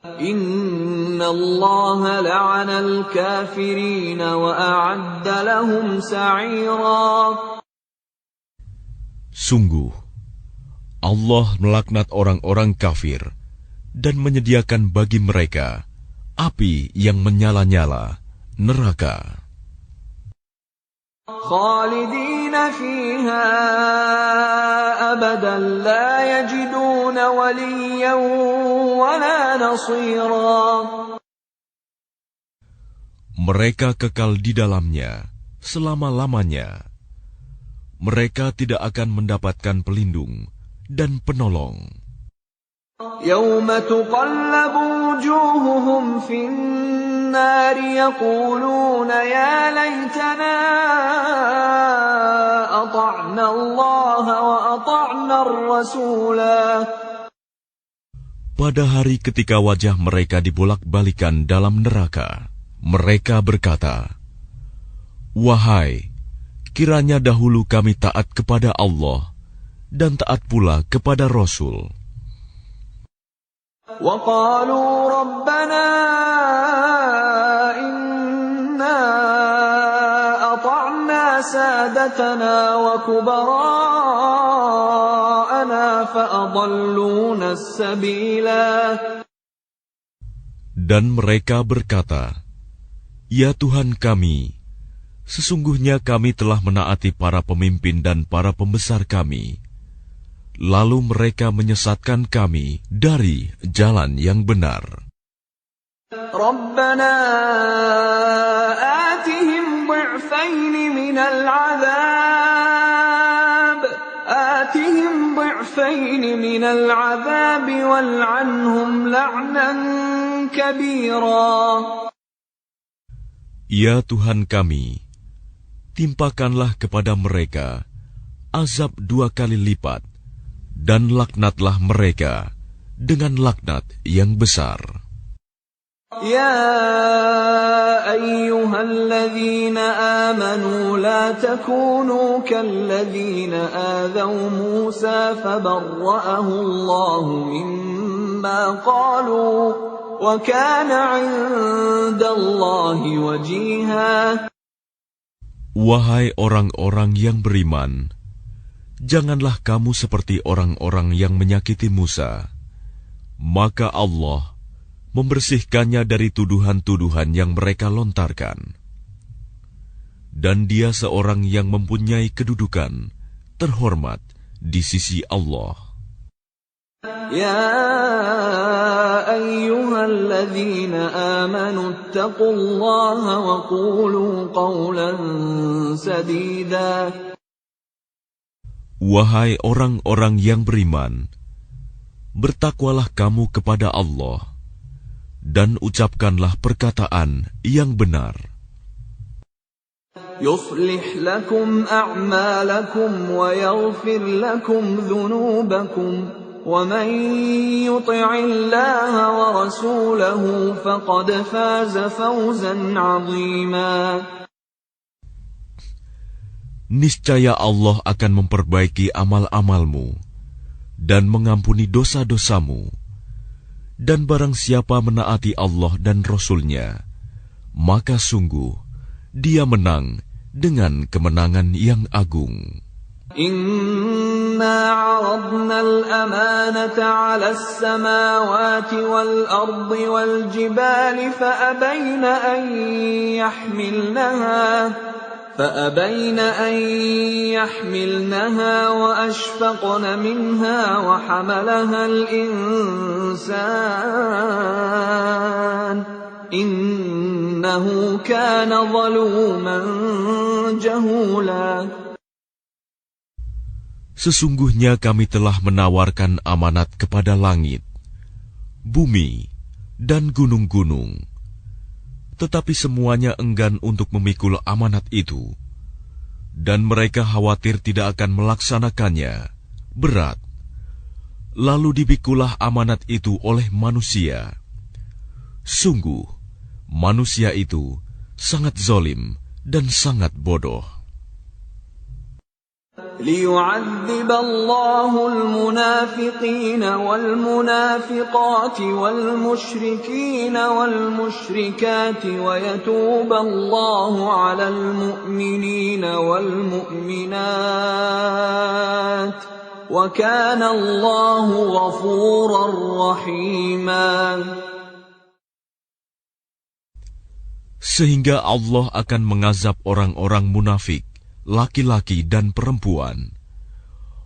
Inna Allah la'ana al-kafirin wa a'adda lahum sa'ira. Sungguh, Allah melaknat orang-orang kafir dan menyediakan bagi mereka api yang menyala-nyala, neraka. Khalidina fiha abadan la yajiduna waliyan wala nasira. Mereka kekal di dalamnya selama-lamanya. Mereka tidak akan mendapatkan pelindung dan penolong. Yawma tuqallabu wujuhuhum fin النار يقولون يا ليتنا أطعنا الله وأطعنا الرسولا. Pada hari ketika wajah mereka dibolak-balikan dalam neraka, mereka berkata, "Wahai, kiranya dahulu kami taat kepada Allah dan taat pula kepada Rasul." وَقَالُوا رَبَّنَا إِنَّا أَطَعْنَا سَادَتَنَا وَكُبَرَاءَنَا فَأَضَلُّونَا السَّبِيلَا. Dan mereka berkata, "Ya Tuhan kami, sesungguhnya kami telah menaati para pemimpin dan para pembesar kami. Lalu mereka menyesatkan kami dari jalan yang benar." Rabbana atihim dhi'faini minal 'adhab wal'anhum la'nan kabira. Ya Tuhan kami, timpakanlah kepada mereka azab 2 kali lipat, dan laknatlah mereka dengan laknat yang besar. Ya ayyuhalladzina amanu la takunu kalladzina adzaw Musa fabarra'ahu Allahu mimma qalu wa kana 'indallahi wajiha. Wahai orang-orang yang beriman, janganlah kamu seperti orang-orang yang menyakiti Musa. Maka Allah membersihkannya dari tuduhan-tuduhan yang mereka lontarkan. Dan dia seorang yang mempunyai kedudukan terhormat di sisi Allah. Ya ayyuhalladzina amanu ittaqullaha wa qulu qawlan sadida. Wahai orang-orang yang beriman, bertakwalah kamu kepada Allah, dan ucapkanlah perkataan yang benar. Yuslih lakum a'malakum wa yaghfir lakum dhunubakum, wa man yuti'illaha wa rasulahu faqad faza fawzan 'azima. Niscaya Allah akan memperbaiki amal-amalmu dan mengampuni dosa-dosamu. Dan barang siapa menaati Allah dan Rasul-Nya, maka sungguh dia menang dengan kemenangan yang agung. Inna 'aradna al-amanata 'ala as-samawati wal-ardi wal-jibali فأبين أن يحملنها وأشفقن منها وحملها الإنسان إنه كان ظلوما جهولا. Sesungguhnya kami telah menawarkan amanat kepada langit, bumi, dan gunung-gunung tetapi semuanya enggan untuk memikul amanat itu, dan mereka khawatir tidak akan melaksanakannya, berat. Lalu dipikulah amanat itu oleh manusia. Sungguh, manusia itu sangat zalim dan sangat bodoh. ليعذب الله المنافقين والمنافقات والمشركين والمشركات ويتوب الله على المؤمنين والمؤمنات وكان الله غفورا رحيما. Sehingga Allah akan mengazab orang-orang munafik, laki-laki dan perempuan,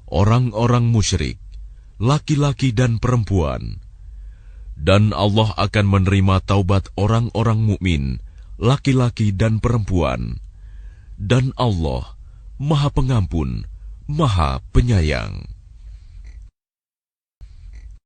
orang-orang musyrik, laki-laki dan perempuan, dan Allah akan menerima taubat orang-orang mukmin, laki-laki dan perempuan, dan Allah Maha Pengampun, Maha Penyayang.